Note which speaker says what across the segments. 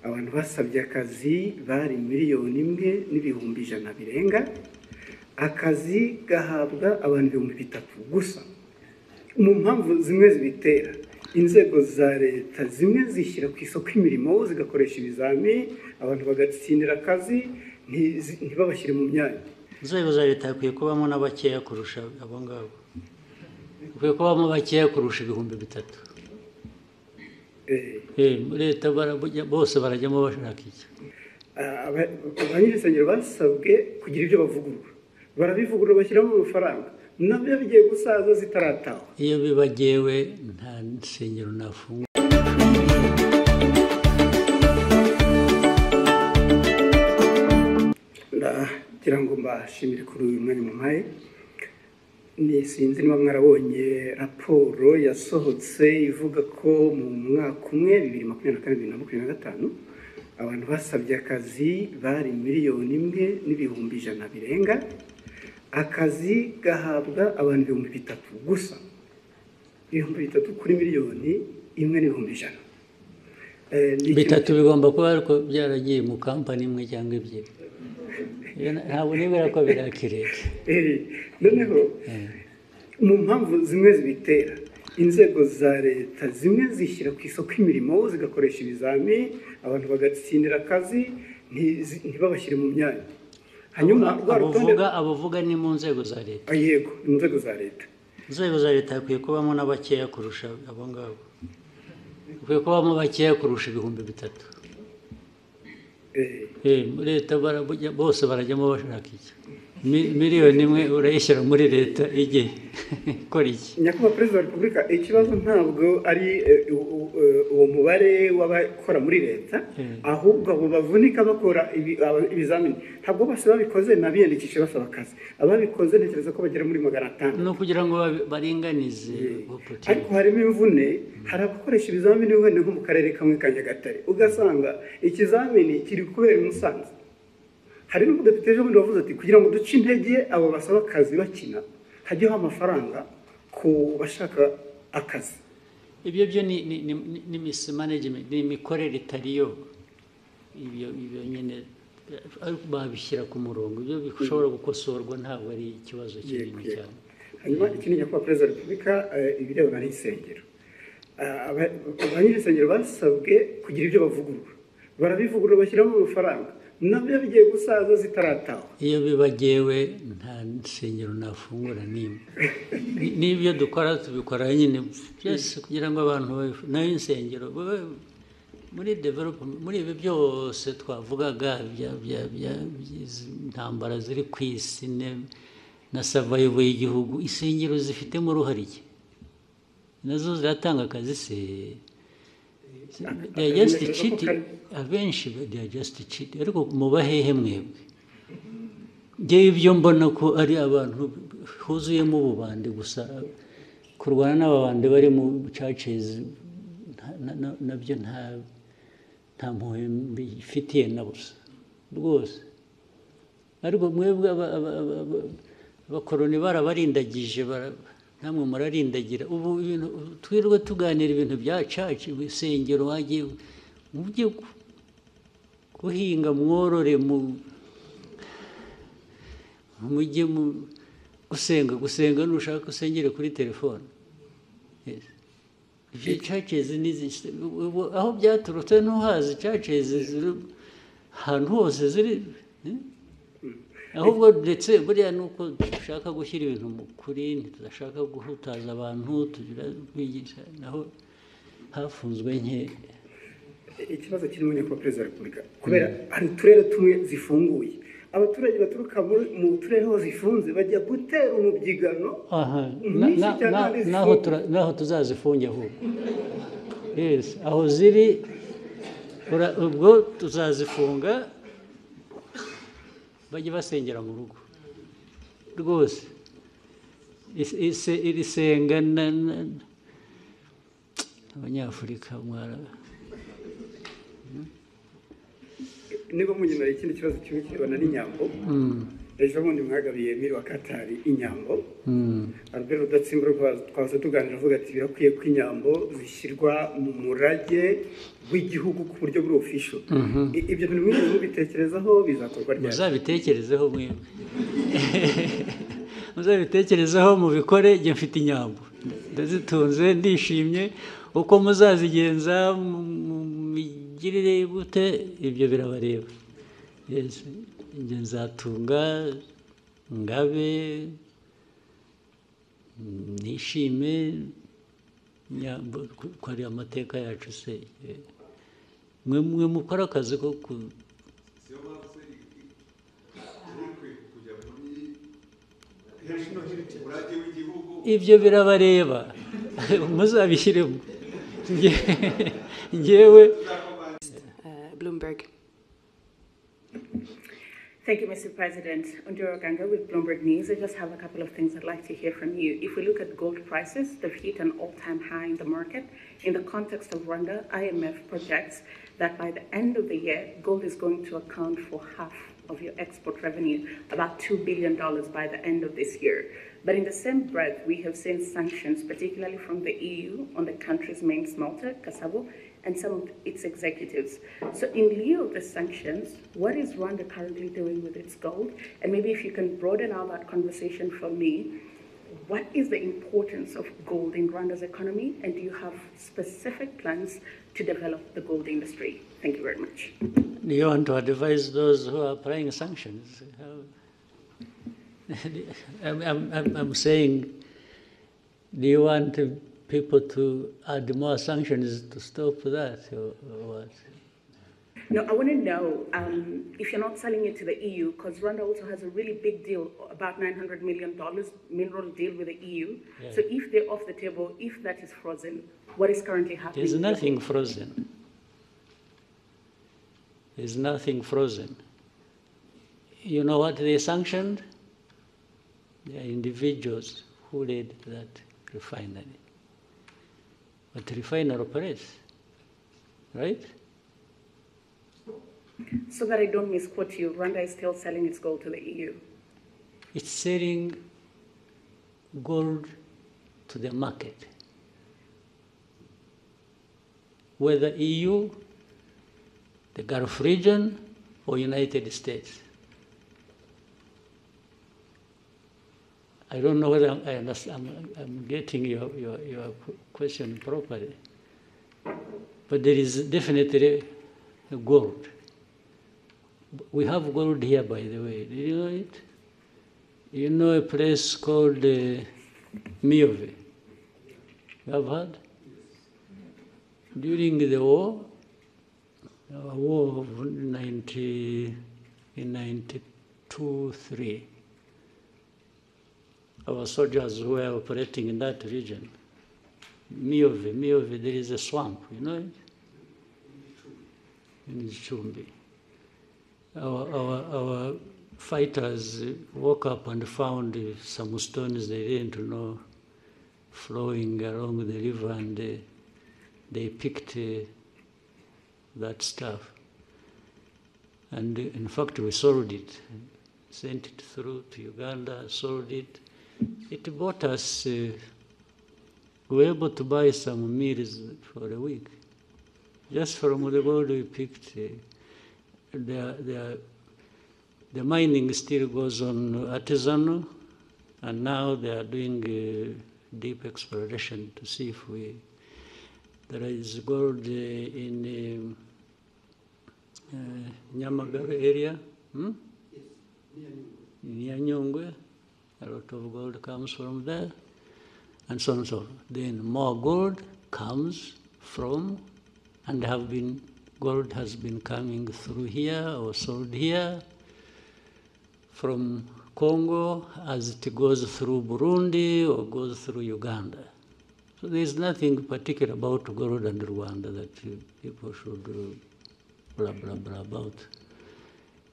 Speaker 1: abantu basabye akazi bari 1,100,000 birenga, akazi gahabwa abantu 3,000 gusa. Mu mpamvu zimwe zibitera, inzego za leta zimwe zishyira ku isoko imirimo zigakoresha ibizami, abantu bagatsindira akazi ntibabashyire mu myanya.
Speaker 2: Inzego za leta hakwiye kubamo n'abakeya kurusha abo ngabo, hakwiye kubamo bakeya kurusha 3,000. Leta bose barajyamo bashaka iki?
Speaker 1: Abanyesengero basabwe kugira ibyo bavugurura, barabivugurura bashyiramo amafaranga, nabyo bigiye gusaza zitarataha.
Speaker 2: Iyo bibagewe nta nsengero nafunga.
Speaker 1: Ndagira ngo mbashimire kuri uyu mwanya mumpaye. Sinzi niba mwarabonye raporo yasohotse ivuga ko mu mwaka umwe 2024-2025 abantu basabye akazi bari 1,100,000 birenga, akazi gahabwa abantu 3,000 gusa. 3,000 kuri 1,100,000.
Speaker 2: Bitatu bigomba kuba ariko byaragiye mu kampani imwe cyangwa ebyiri. Ntabwo nibera ko birakireka.
Speaker 1: Noneho mu mpamvu zimwe zibitera, inzego za leta zimwe zishyira ku isoko imirimo zigakoresha ibizami, abantu bagatsindira akazi ntibabashyire mu myanya. Hanyuma
Speaker 2: abavuga ni mu nzego za leta.
Speaker 1: Yego, mu nzego za leta.
Speaker 2: Inzego za leta hakwiye kubamo n'abakeya kurusha abo ngabo, hakwiye kubamo bakeya kurusha 3,000. Leta bose barajyamo bashaka iki? 1,000,000 urayishyira muri leta igihe ikora iki?
Speaker 1: Nyakubahwa Perezida wa Repubulika, ikibazo ntabwo ari uwo mubare w'abakora muri leta, ahubwo abo bavunika bakora ibizamini ntabwo bose babikoze nabiyandikishe basaba akazi. Ababikoze ntekereza ko bagera muri 500.
Speaker 2: No kugira ngo baringanize.
Speaker 1: Ariko harimo imvune, hari abakoresha ibizamini wenda nko mu karere kamwe ka Nyagatare, ugasanga ikizamini kiri kubera i Musanze. Hari n'umudepite ejo bundi wavuze ati kugira ngo duce intege abo basaba akazi bakina, hajyaho amafaranga ku bashaka akazi.
Speaker 2: Ibyo byo ni mismanagement, ni imikorere itariyo. Ibyo nyine babishyira ku murongo, ibyo bishobora gukosorwa, ntabwo ari ikibazo kinini cyane.
Speaker 1: Hanyuma ikindi Nyakubahwa Perezida wa Repubulika, ibirebana n'insengero, abanyesengero basabwe kugira ibyo bavugurura, barabivugurura bashyiramo amafaranga, nabyo bigiye gusaza zitarataha.
Speaker 2: Iyo bibagewe nta nsengero nafungura nimwe. N'ibyo dukora tubikora nyine byose kugira ngo abantu nayo insengero muri development, muri ibi byose twavugaga intambara ziri ku isi na survival y'igihugu, insengero zifitemo uruhare iki? Nazo ziratanga akazi se? They are just cheating. Abenshi they are just cheating. Ariko mubahehe mwebwe? Ngewe ibyo mbona ko ari abantu huzuyemo ububande gusa, kurwana n'ababande bari mu churches nabyo nta mpuhwe mbifitiye na busa rwose. Ariko mwebwe abakoroni barabarindagije, namwe murarindagira. Ubu ibintu twirwe tuganira ibintu bya church, ibisengero, wagiye mujye guhinga, mworore, mujye gusenga nushaka usengere kuri telefone. Ibyo churches aho byaturutse ntuhazi. Churches ahantu hose ziri, ahubwo ndetse buriya nuko dushaka gushyira ibintu mu kuri, tudashaka guhutaza abantu, tugira kwigisha, naho hafunzwe nke.
Speaker 1: Ikibazo kirimo Nyakubahwa Perezida wa Repubulika, kubera hari uturere tumwe zifunguye, abaturage baturuka mu turere aho zifunze bajya gutera umubyigano.
Speaker 2: Naho tuzazifunge ahubwo. Yes, aho ziri ubwo tuzazifunga, bajye basengera mu rugo rwose. Iri senga abanyafurika mwara.
Speaker 1: Niba munyemera ikindi kibazo kimwe kirebana n'inyambo, ejo bundi mwagabiye miri wa Katari inyambo Albert Rudatsimburwa twaza tuganira avuga ati birakwiye ko inyambo zishyirwa mu murage w'igihugu ku buryo buri official. Ibyo bintu mwigeze mubitekerezaho bizakorwa ryari?
Speaker 2: Muzabitekerezeho mwebwe. Muzabitekerezeho mubikore, njye mfite inyambo ndazitunze ndishimye, uko muzazigenza migirire gute ibyo birabareba. Yes, njye nzatunga ngabe nishime nyambo ko ari amateka yacu se. Mwe mukora akazi ko ibyo birabareba muzabishyiremo njyewe.
Speaker 3: Bloomberg. Thank you, Mr. President. Ondiro Ganga with Bloomberg News. I just have a couple of things I'd like to hear from you. If we look at gold prices, they've hit an all-time high in the market. In the context of Rwanda, IMF projects that by the end of the year, gold is going to account for half of your export revenue, about $2 billion by the end of this year. But in the same breath, we have seen sanctions, particularly from the EU, on the country's main smelter, Kasabo, and some of its executives. So in lieu of the sanctions, what is Rwanda currently doing with its gold? And maybe if you can broaden out that conversation for me, what is the importance of gold in Rwanda's economy? And do you have specific plans to develop the gold industry? Thank you very much.
Speaker 2: Do you want to advise those who are applying sanctions? I'm saying, do you want people to add more sanctions to stop that, or what?
Speaker 3: No, I want to know if you're not selling it to the EU, because Rwanda also has a really big deal, about $900 million mineral deal with the EU. Yeah. So if they're off the table, if that is frozen, what is currently happening?
Speaker 2: There's nothing frozen. There's nothing frozen. You know what they sanctioned? They are individuals who led that refinery. But the refiner operates, right?
Speaker 3: So that I don't misquote you, Rwanda is still selling its gold to the EU?
Speaker 2: It's selling gold to the market. Whether EU, the Gulf region, or United States. I don't know whether I'm getting your question properly, but there is definitely gold. We have gold here, by the way. Do you know it? You know a place called Miyove? You have heard? During the war of 1992-3, our soldiers who were operating in that region, Miyove, there is a swamp, you know it? In Chumbi. Our fighters woke up and found some stones they didn't know flowing along the river, and they picked that stuff. And in fact, we sold it, sent it through to Uganda, sold it. It bought us, we were able to buy some meals for a week. Just from the gold we picked. The mining still goes on artisanal, and now they are doing deep exploration to see if there is gold in Nyamagabe area, in Nyanyungwe. A lot of gold comes from there, and so on and so forth. Then more gold comes from, and gold has been coming through here or sold here from Congo as it goes through Burundi or goes through Uganda. So there's nothing particular about gold and Rwanda that people should blah, blah, blah about.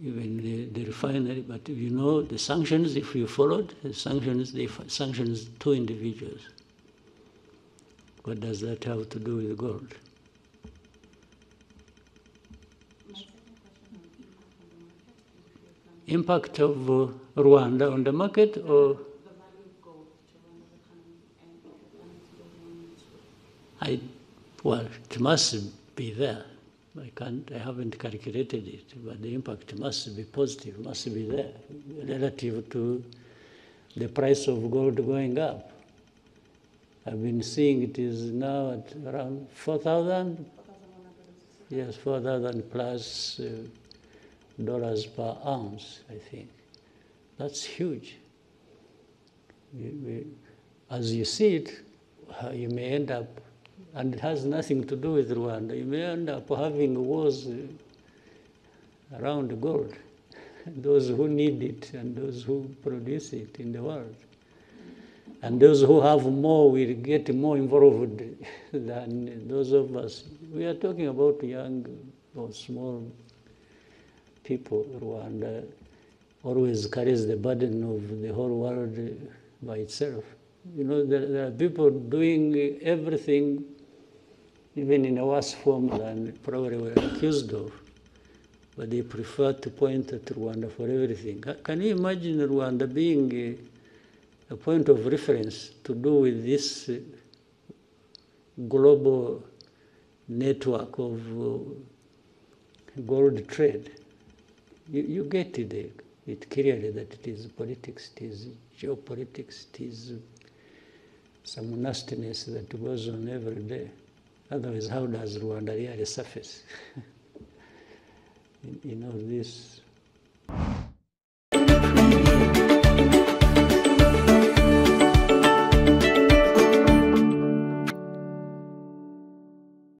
Speaker 2: Even the refinery, but you know the sanctions, if you followed the sanctions, they sanctions 2 individuals. What does that have to do with gold? impact of Rwanda on the market, or well, it must be there. I haven't calculated it, but the impact must be positive, must be there, relative to the price of gold going up. I've been seeing it is now at around 4,000. Yes, 4,000 plus dollars per ounce, I think. That's huge. As you see it, you may end up, and it has nothing to do with Rwanda, you may end up having wars around gold, those who need it and those who produce it in the world. And those who have more will get more involved than those of us. We are talking about young or small people. Rwanda always carries the burden of the whole world by itself. You know, there are people doing everything, even in a worse form than probably we're accused of, but they prefer to point at Rwanda for everything. Can you imagine Rwanda being a point of reference to do with this global network of gold trade? You get it clearly that it is politics, it is geopolitics, it is some nastiness that goes on every day. Otherwise, how does Rwanda really surface in all this?